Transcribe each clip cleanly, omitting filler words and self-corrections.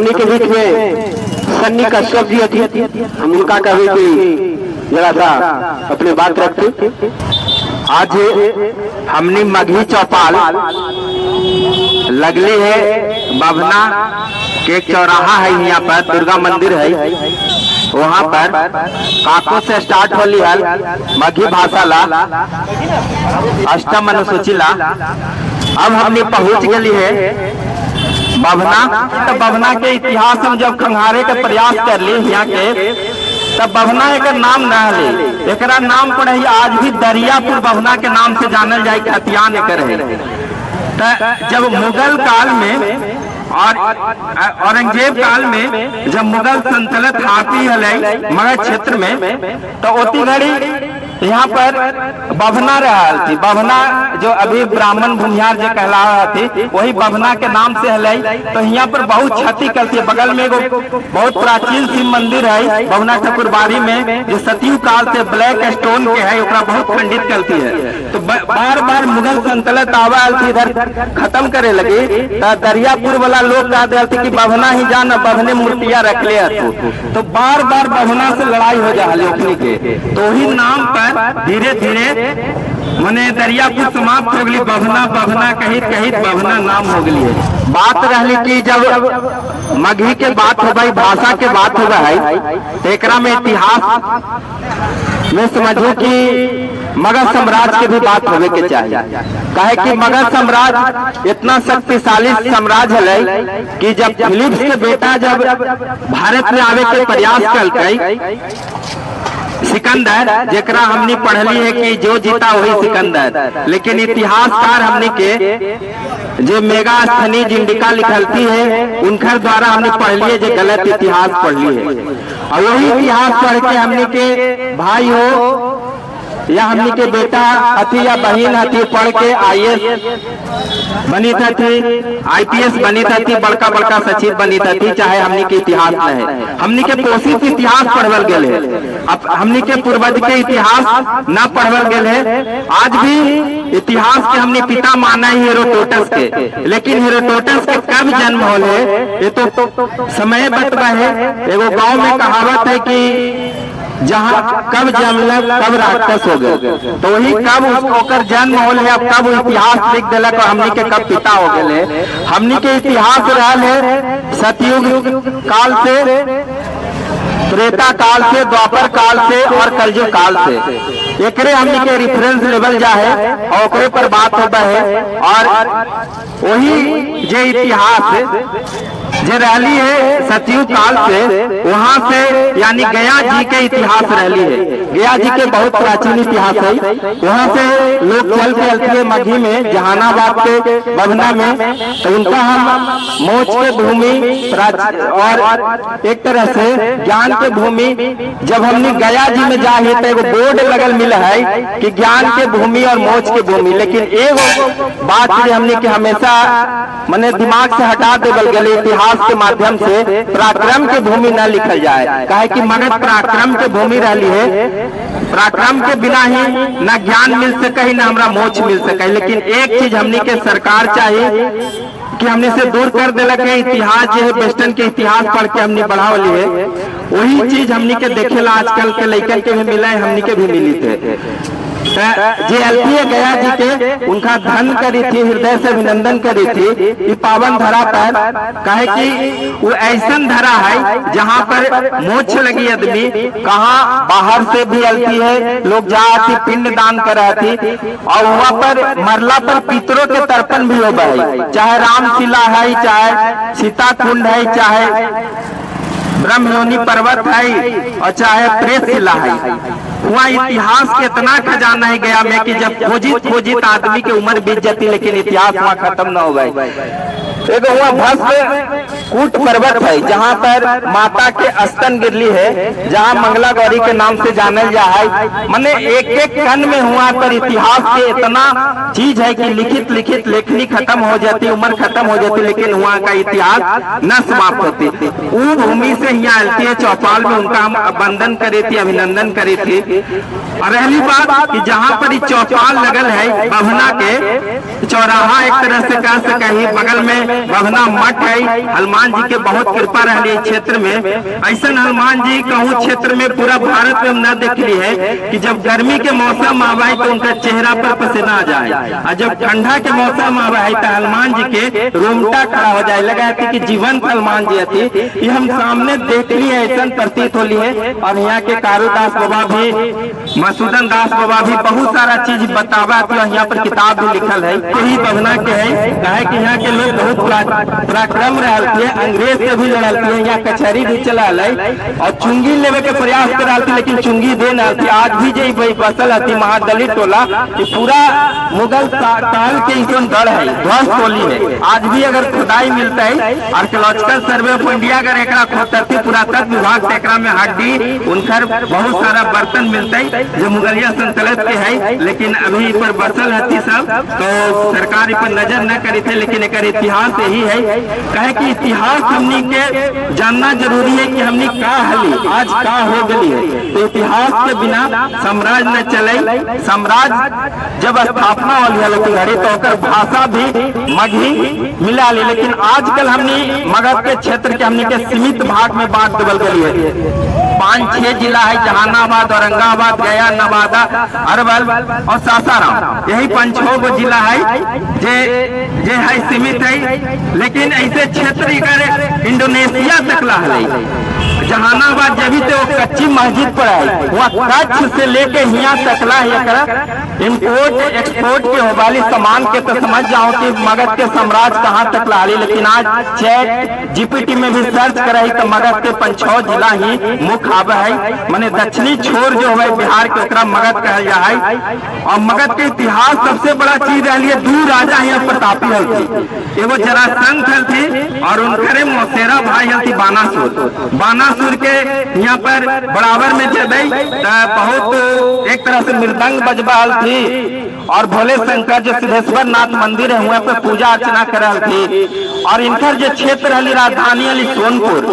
हमने के बीच में सन्नी कश्यप जी थी, हम उनका कभी कि जरा सा अपने बात रखते। आज हमने मघी चौपाल लगली है बभना के चौराहा है, यहाँ पर दुर्गा मंदिर है, वहाँ पर काको से स्टार्ट होली है मघी भाषा ला अष्टम अनुसूचिला। अब हमने पहुँच गई है बभना। तो बभना के इतिहास हम जब खंगारे के प्रयास कर ली यहाँ के, तब बभना एक नाम न ले, एक नाम पड़े आज भी दरियापुर बभना के नाम से जानल जाए, खतियान एक है। जब मुगल काल में और औरंगजेब काल में जब मुगल सल्तनत हाथी हल मगध क्षेत्र में, तो ओती घड़ी यहाँ पर बभना रहा थी। बभना जो अभी ब्राह्मण भूमिहार जो कहला थी, वही बभना के नाम से हल। तो यहाँ पर बहुत क्षति करती है। बगल में एगो बहुत प्राचीन शिव मंदिर है बभना ठाकुरबाड़ी में, जो सतयुग काल से ब्लैक स्टोन के है, ओकरा बहुत खंडित करती है। तो बार बार मुगल सल्तनत आवा थी इधर खत्म करे लगी, तो दरियापुर वाला लोग कह दे कि बभना ही जान, बभने मूर्तियां रख ले। तो बार बार बभना से लड़ाई हो जा रही के, तो ही नाम पर धीरे धीरे मने दरियापुर समाप्त हो गई, बभना बभना कहित कहित बभना नाम हो गई है। बात रहली कि जब मघी के बात हो गई, भाषा के बात हो गई, तो एकरा में इतिहास में समझू कि मगध साम्राज्य के भी बात होवे के चाहिए। कहे कि मगध साम्राज्य इतना शक्तिशाली साम्राज्य है कि जब फिलिप्स के बेटा जब भारत में आवे के प्रयास करके सिकंदर, जेकरा हमने पढ़ली है कि जो जीता वही सिकंदर, लेकिन इतिहासकार हमने के जो मेगा स्थनी जिंडिका लिखलती है उनकर द्वारा हमने पढ़ली है, जो गलत इतिहास पढ़ली है। और वही इतिहास पढ़ के हमने के भाई हो या हमने के बेटा अथी या बहन हथी पढ़ के IAS बनी थी, IPS बनी थी, बड़का बड़का सचिव बनी थी, चाहे हमने के इतिहास न है। हमने के पोषित इतिहास पढ़वल गए है, अब हमने के पूर्वज के इतिहास न पढ़वल गए है। आज भी इतिहास के हमने पिता माना है हेरोडोटस के, लेकिन हेरोडोटस के कब जन्म होले ये तो समय बतबा है। एगो गांव में कहावत है कि जहाँ कब जन्म कब राक्षस हो गए, तो वही कब उसको जन्म हो ले, अब कब इतिहास लिख दिलक और हमनी के कब पिता हो गए। हमनी के इतिहास रहल है सतयुग काल से, त्रेता काल से, द्वापर काल से और कलयुग काल से। एकरे हमनी के रेफरेंस लेवल जा है और ओकरे पर बात होता है। और वही जो इतिहास जो रहली है सतयुग काल से, वहाँ से यानी गया जी के इतिहास रहली है। गया जी के बहुत प्राचीन इतिहास है। वहाँ से लोग चल के अलती है मघी में, जहानाबाद के बभना में, तो उनका हम मोच के भूमि और एक तरह से ज्ञान के भूमि। जब हमने गया जी में जाए तो एगो बोर्ड लगल मिला है कि ज्ञान के भूमि और मोच के भूमि, लेकिन एगो बात हमने के हमेशा मने दिमाग से हटा देवल गए, इतिहास के माध्यम से पराक्रम के भूमि न लिखल जाए। कहे कि मगध पराक्रम के भूमि रहली है, पराक्रम के बिना ही न ज्ञान मिल सके न हमरा मोक्ष मिल सके। लेकिन एक चीज हमनी के सरकार चाहिए कि हमने से दूर कर दिलक है, इतिहास जो है वेस्टर्न के इतिहास पढ़ के हमने बढ़ावली है, वही चीज हमनी के देखेला आजकल के लड़कन के भी मिला है, हमनी के भी मिली थे। जे एलपी गया जी के उनका धन करी थी, हृदय से अभिनंदन करी थी। ये पावन धरा पर कहे कि वो ऐसा धरा है जहाँ पर मोक्ष लगी आदमी, कहाँ बाहर से भी एलपी है, लोग जाती पिंड दान कर रही थी। और वहाँ पर मरला पर पितरों के तर्पण भी हो गए, चाहे रामशिला है, चाहे सीता कुंड है, चाहे ब्रह्मयोनि पर्वत है और चाहे प्रेत शिला है। वहाँ इतिहास के इतना खजाना है गया में कि जब खोजित आदमी की उम्र बीत जाती, लेकिन इतिहास वहाँ खत्म न हो गए। एक वहाँ भस्म कूट पर्वत है जहाँ पर माता के स्तन गिरली है, जहाँ मंगला गौरी के नाम से जानल जा है। मने एक एक कण में हुआ पर इतिहास के इतना चीज है कि लिखित लिखित लेखनी खत्म हो जाती, उम्र खत्म हो जाती, लेकिन वहाँ का इतिहास न समाप्त होती। वो भूमि से यहाँ आती है चौपाल में, उनका हम वंदन करे थी, अभिनंदन करे थे। और रहली बात कि जहाँ पर चौपाल लगल है बभना के चौराहा, एक तरह से कह सके ही बगल में बभना मठ है। हनुमान जी के बहुत कृपा रही है क्षेत्र में। ऐसा हनुमान जी कहूँ क्षेत्र में पूरा भारत में हम न देखली है कि जब गर्मी के मौसम आवा है तो उनका चेहरा पर पसीना आ जाए, और जब ठंडा के मौसम आवा है तो हनुमान जी के रोमटा खड़ा हो जाए, लगा कि जीवंत हनुमान जी थी। ये हम सामने देख ली है, ऐसा प्रतीत होली है। और यहाँ के कारूदास बाबा भी, मसूदन दास बाबा भी बहुत सारा चीज बतावा थी, और यहाँ पर किताब भी लिखल है। यही बभना के है, कहे कि यहाँ के लोग बहुत पराक्रम रहते हैं, अंग्रेज से भी लड़ते हैं, यहाँ कचहरी भी चला और चुंगी लेवे के प्रयास कर, लेकिन चुंगी दे न। आज भी जो बसल थी महादलित टोला, पूरा मुगल काल के इसन गढ़ है, ध्वस्त टोली है। आज भी अगर खुदाई मिलता है, आर्कियोलॉजिकल सर्वे ऑफ इंडिया अगर एक खोदती पुरातत्व विभाग से में हड्डी उनकर बहुत सारा बर्तन मिलता है जो मुगलिया सल्तनत के है, लेकिन अभी पर बसल हती सब, तो सरकार पर नजर न करी थे। लेकिन एक इतिहास यही है, कहे कि इतिहास हमनी के जानना जरूरी है कि हमनी का हली आज का हो गई है। तो इतिहास के बिना साम्राज्य न चले। साम्राज्य जब स्थापना वाली है तो भाषा भी मगही मिला ली, लेकिन आजकल हमनी मगध के क्षेत्र के हमनी के सीमित भाग में बांट देवल गई है। 5-6 जिला है, जहानाबाद, औरंगाबाद, गया, नवादा, अरवल और सासाराम, यही 5-6 गो जिला है जे है सीमित है। लेकिन ऐसे क्षेत्र इंडोनेशिया तक ला है। जहानाबाद जब तो कच्ची मस्जिद पर है, वह कच्छ से लेके यहाँ तकला इम्पोर्ट एक्सपोर्ट के वाली सामान के तो समझ जाओ कि मगध के साम्राज्य कहाँ तक ला ली। लेकिन आज चैट जीपीटी में भी सर्च कराई तो मगध के 5-6 जिला ही मुख्य आवे है। माने दक्षिणी छोर जो है बिहार के ओकरा मगध कहल जा है। और मगध के इतिहास सबसे बड़ा चीज रही है, 2 राजा यहाँ प्रतापी हल थी, एगो जरासंध हल थी और उनके मौसेरा भाई हल थी बानासुर के यहाँ पर बराबर में जब बहुत एक तरह से मृदंग बजबा थी, और भोले शंकर जो सिद्धेश्वर नाथ मंदिर है वहाँ पे पूजा अर्चना करल थी। और इनकर जो क्षेत्र है राजधानी है सोनपुर,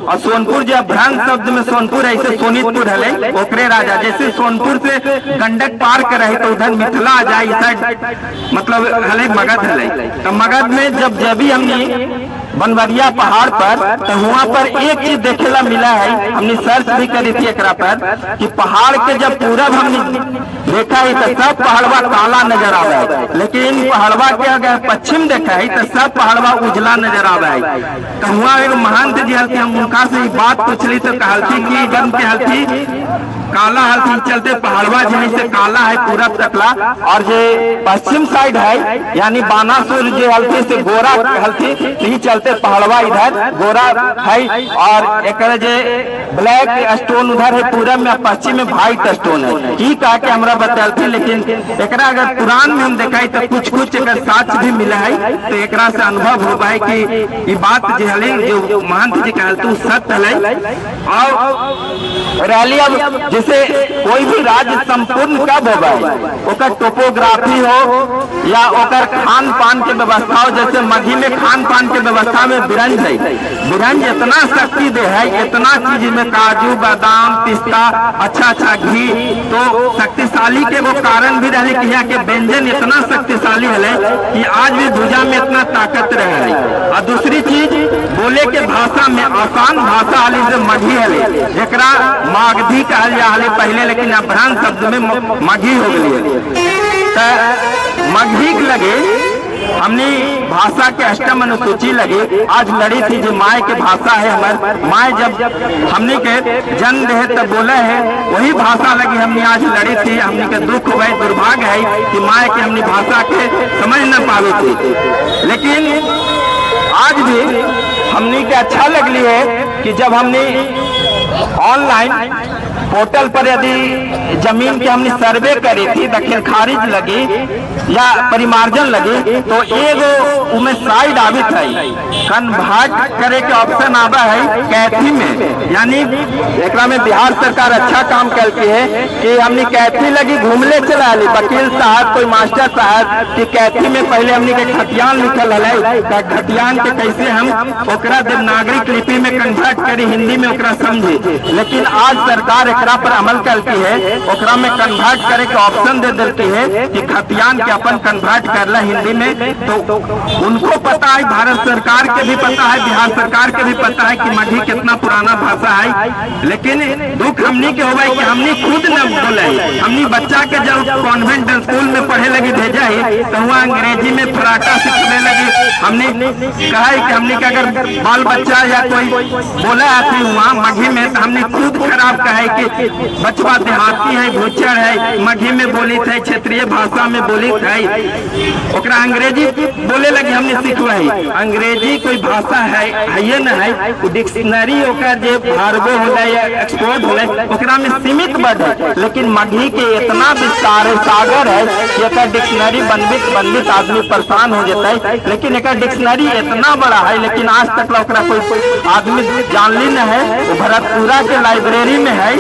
और सोनपुर जो भ्रंग शब्द में सोनपुर ऐसे सोनितपुर है, ओकरे राजा जैसे सोनपुर से गंडक पार कर रहे तो उधर मिथिला आ जाए, मतलब हले मगध हले। तो मगध में जब भी हमने बनवरिया पहाड़ पर, तो वहाँ पर एक चीज देखेला मिला है, हमने सर्च भी करी थी एकरा पर कि पहाड़ के जब पूरब हमने देखा है तो सब पहाड़वा काला नजर आवे है, लेकिन पहाड़वा के अगर पश्चिम देखा है तो सब पहाड़वा उजला नजर आवे है। तो वहाँ एक महंत जी हल्थी, हम उनका से बात पूछली तो कहती कि गम के हल्थी काला हल्थी चलते पहाड़वा जहाँ से काला है पूरब तकला, और जो पश्चिम साइड है यानी बानासुर जो हल्थी से गोरा हल्थी नहीं चलते पहाड़वा इधर गोरा है, और एक ब्लैक स्टोन उधर है पूरब में, पश्चिम में व्हाइट स्टोन है। ये कहा कि हमरा बताते, लेकिन एकरा अगर पुराण में हम देखा तो कुछ साक्ष्य भी मिला है, तो एकरा से अनुभव हो पाए कि ये बात जो है जो महंत जी कहते सत्य है। और रैली अब जैसे कोई भी राज्य संपूर्ण कब होगा, ओकर टोपोग्राफी हो या ओकर खान पान के व्यवस्था हो, जैसे मघी में खान पान के व्यवस्था में बिरंज है, बिरंज इतना शक्ति दे है, इतना चीज में काजू बादाम पिस्ता अच्छा घी, तो शक्तिशाली के वो कारण भी रहे कि यहाँ के व्यंजन इतना शक्तिशाली है कि आज भी भुजा में इतना ताकत रहे। और दूसरी चीज बोले के भाषा में आसान भाषा हाली से मघी है, जरा मागधी कहल जा पहले, लेकिन अपरांत शब्द में मघी हो गई है। मघी लगे हमने भाषा के अष्टम अनुसूची लगे आज लड़ी थी जो माय के भाषा है। हमारे माय जब हमने के जन्म दे तब बोले है वही भाषा लगी हमने आज लड़ी थी। हमने के दुख हुए दुर्भाग्य है कि माय के हमने भाषा के समझ न पावे थी, लेकिन आज भी हमने के अच्छा लगली है कि जब हमने ऑनलाइन पोर्टल पर यदि जमीन की हमने सर्वे करी थी दखिल खारिज लगी या परिमार्जन लगी तो एगो उमें साइड आवित है कन्वर्ट करे के ऑप्शन आवा है कैथी में, यानी एक में बिहार सरकार अच्छा काम करती है कि हमने कैथी लगी घूमले चला ली वकील साहब कोई मास्टर साहब कि कैथी में पहले हमने के खतियान लिखल है, खतियान के कैसे हम ओकरा देवनागरी लिपि में कन्वर्ट करी हिंदी में ओकरा समझी, लेकिन आज सरकार एकरा पर अमल करती है, ओकरा में कन्वर्ट करे के ऑप्शन दे देती है कि खतियान के अपन कन्वर्ट कर ला हिंदी में। तो उनको पता है, भारत सरकार के भी पता है, बिहार सरकार के भी पता है कि मगही कितना पुराना भाषा है। लेकिन दुख हमनी के होगा कि हमनी खुद न बोले। हमनी बच्चा के जब कॉन्वेंट स्कूल में पढ़े लगी भेजा है तो वहाँ अंग्रेजी में फराटा सीखने लगी। हमने कहा है कि हमने के अगर बाल बच्चा या कोई बोला आती वहाँ मगही में तो हमने खुद खराब कहा है कि बचवा देहाती है, भूचर है, मगही में बोली थे, क्षेत्रीय भाषा में बोली थे, ओकरा अंग्रेजी बोले लगे। हमने सीखवाई अंग्रेजी कोई भाषा है ये न है, डिक्शनरी ओकर जे भारगो होला या एक्सपोर्ट होला ओकरा में सीमित वर्ड है। लेकिन मगही के इतना विस्तार सागर है कि एक डिक्शनरी बनबित आदमी परेशान हो जाता है। लेकिन एक डिक्शनरी इतना बड़ा है लेकिन आज तक ओकरा कोई आदमी जानली न है। वो भरतपुरा के लाइब्रेरी में है,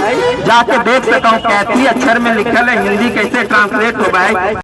जाके देख सकता हूँ कैथी अक्षर में लिखल है, हिंदी कैसे ट्रांसलेट होगा है।